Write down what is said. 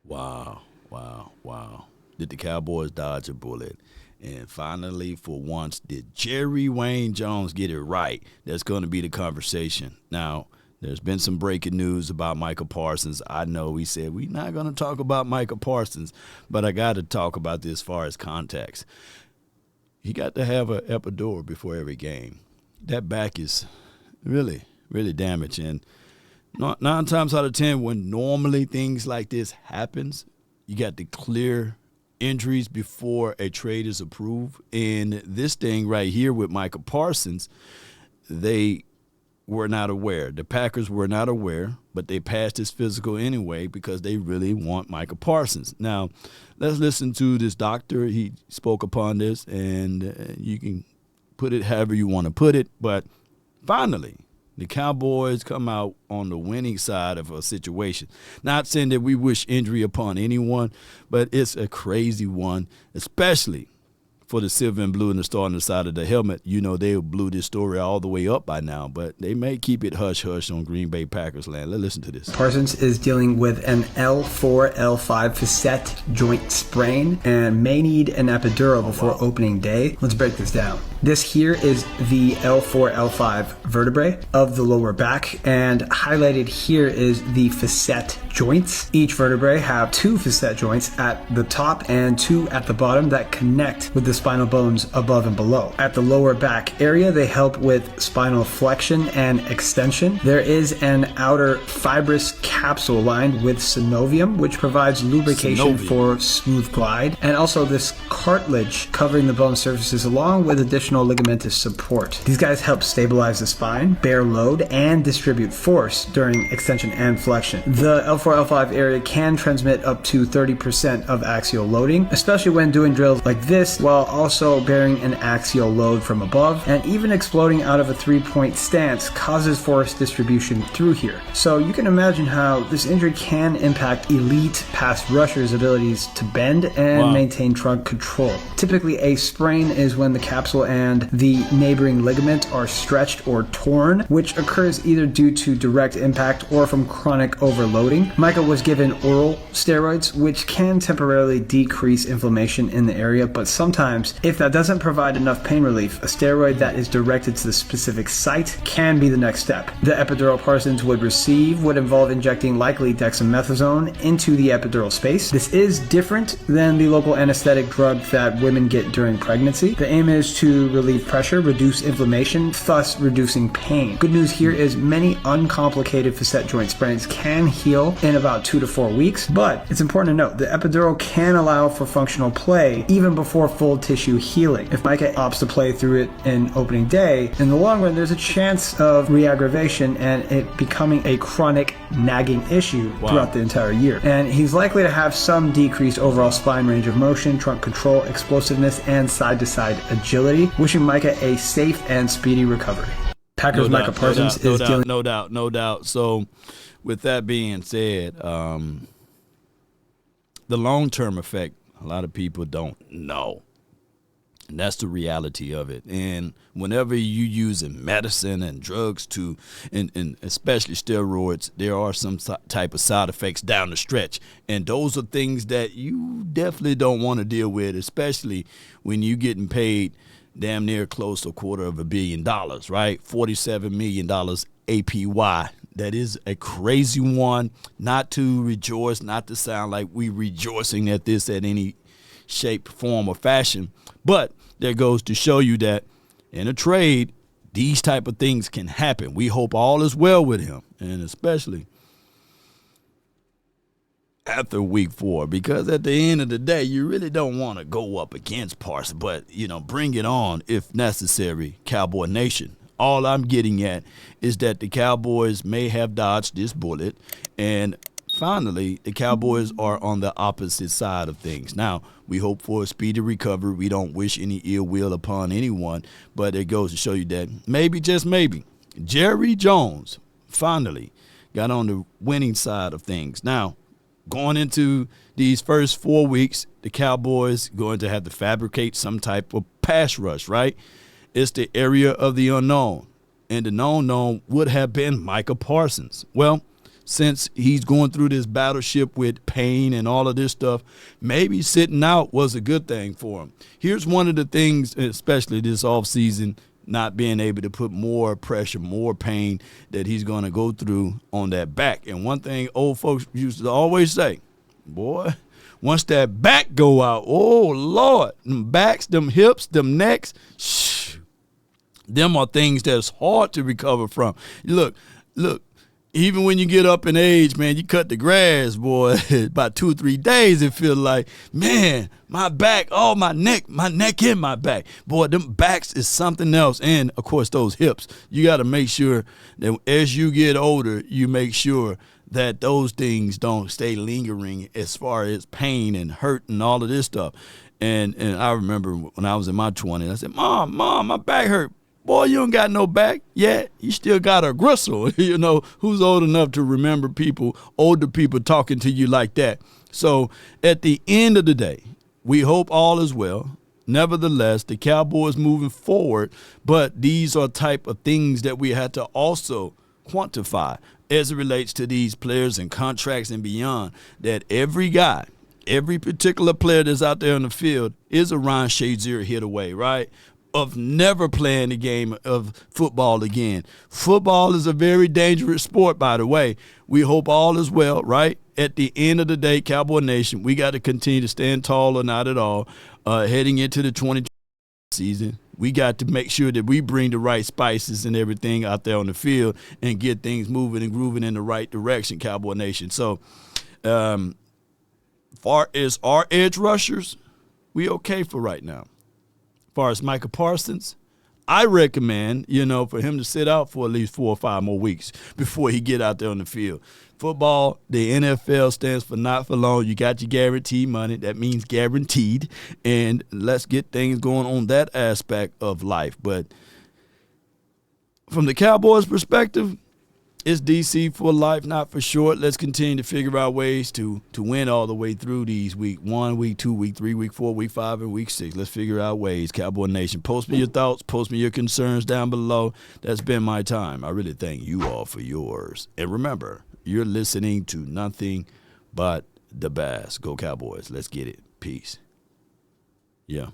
Wow, wow, wow. Did the Cowboys dodge a bullet? And finally, for once, did Jerry Wayne Jones get it right? That's going to be the conversation. Now, there's been some breaking news about Micah Parsons. I know he said we're not going to talk about Micah Parsons, but I got to talk about this as far as context. He got to have an epidural before every game. That back is really, really damaged. And 9 times out of 10, when normally things like this happens, you got to clear injuries before a trade is approved. And this thing right here with Micah Parsons, they were not aware. The Packers were not aware, but they passed his physical anyway because they really want Micah Parsons. Now, let's listen to this doctor. He spoke upon this, and you can put it however you want to put it. But finally, the Cowboys come out on the winning side of a situation. Not saying that we wish injury upon anyone, but it's a crazy one, especially for the silver and blue and the star on the side of the helmet. You know, they blew this story all the way up by now, but they may keep it hush-hush on Green Bay Packers land. Let's listen to this. Parsons is dealing with an L4, L5 facet joint sprain and may need an epidural before opening day. Let's break this down. This here is the L4, L5 vertebrae of the lower back, and highlighted here is the facet joints. Each vertebrae have 2 facet joints at the top and 2 at the bottom that connect with the spinal bones above and below. At the lower back area, they help with spinal flexion and extension. There is an outer fibrous capsule lined with synovium, which provides lubrication for smooth glide, and also this cartilage covering the bone surfaces along with additional ligamentous support. These guys help stabilize the spine, bear load, and distribute force during extension and flexion. The L4, L5 area can transmit up to 30% of axial loading, especially when doing drills like this, while also bearing an axial load from above, and even exploding out of a 3-point stance causes force distribution through here. So you can imagine how this injury can impact elite pass rushers' abilities to bend and maintain trunk control. Typically, a sprain is when the capsule and the neighboring ligament are stretched or torn, which occurs either due to direct impact or from chronic overloading. Micah was given oral steroids, which can temporarily decrease inflammation in the area, but sometimes, if that doesn't provide enough pain relief, a steroid that is directed to the specific site can be the next step. The epidural Parsons would receive would involve injecting likely dexamethasone into the epidural space. This is different than the local anesthetic drug that women get during pregnancy. The aim is to relieve pressure, reduce inflammation, thus reducing pain. Good news here is many uncomplicated facet joint sprains can heal in about 2 to 4 weeks, but it's important to note the epidural can allow for functional play even before full tissue healing. If Micah opts to play through it in opening day, in the long run there's a chance of re-aggravation and it becoming a chronic nagging issue throughout the entire year. And he's likely to have some decreased overall spine range of motion, trunk control, explosiveness, and side-to-side agility. Wishing Micah a safe and speedy recovery. Packers Micah Parsons is dealing. No doubt. So, with that being said, the long-term effect, a lot of people don't know. And that's the reality of it. And whenever you using medicine and drugs and especially steroids, there are some type of side effects down the stretch. And those are things that you definitely don't want to deal with, especially when you're getting paid damn near close to $250 million, right? $47 million APY. That is a crazy one. Not to rejoice, not to sound like we rejoicing at this at any shape, form, or fashion. But that goes to show you that in a trade, these type of things can happen. We hope all is well with him, and especially after week 4, because at the end of the day, you really don't want to go up against Parsons, but, bring it on if necessary, Cowboy Nation. All I'm getting at is that the Cowboys may have dodged this bullet, and finally, the Cowboys are on the opposite side of things. Now, we hope for a speedy recovery. We don't wish any ill will upon anyone, but it goes to show you that maybe, just maybe, Jerry Jones finally got on the winning side of things. Now, going into these first 4 weeks, the Cowboys going to have to fabricate some type of pass rush, right? It's the area of the unknown, and the known would have been Micah Parsons. Well, since he's going through this battleship with pain and all of this stuff, maybe sitting out was a good thing for him. Here's one of the things, especially this offseason, not being able to put more pressure, more pain that he's going to go through on that back. And one thing old folks used to always say, boy, once that back go out, oh, Lord, them backs, them hips, them necks, them are things that's hard to recover from. Look, even when you get up in age, man, you cut the grass, boy, about 2 or 3 days, it feels like, man, my back, oh, my neck and my back. Boy, them backs is something else. And, of course, those hips. You got to make sure that as you get older, you make sure that those things don't stay lingering as far as pain and hurt and all of this stuff. And I remember when I was in my 20s, I said, Mom, my back hurt. Boy, you don't got no back yet. You still got a gristle. You know, who's old enough to remember older people talking to you like that? So at the end of the day, we hope all is well. Nevertheless, the Cowboys moving forward, but these are type of things that we had to also quantify as it relates to these players and contracts and beyond, that every guy, every particular player that's out there on the field is a Ron Shazier hit away, right? Of never playing the game of football again. Football is a very dangerous sport, by the way. We hope all is well, right? At the end of the day, Cowboy Nation, we got to continue to stand tall or not at all. Heading into the 2020 season, we got to make sure that we bring the right spices and everything out there on the field and get things moving and grooving in the right direction, Cowboy Nation. So, far as our edge rushers, we okay for right now. Far as Micah Parsons, I recommend, for him to sit out for at least 4 or 5 more weeks before he get out there on the field. Football, the NFL stands for not for long. You got your guaranteed money. That means guaranteed. And let's get things going on that aspect of life. But from the Cowboys' perspective, it's DC for life, not for short. Let's continue to figure out ways to win all the way through these week 1, week 2, week 3, week 4, week 5, and week 6. Let's figure out ways. Cowboy Nation, post me your thoughts, post me your concerns down below. That's been my time. I really thank you all for yours. And remember, you're listening to nothing but the best. Go Cowboys. Let's get it. Peace. Yeah.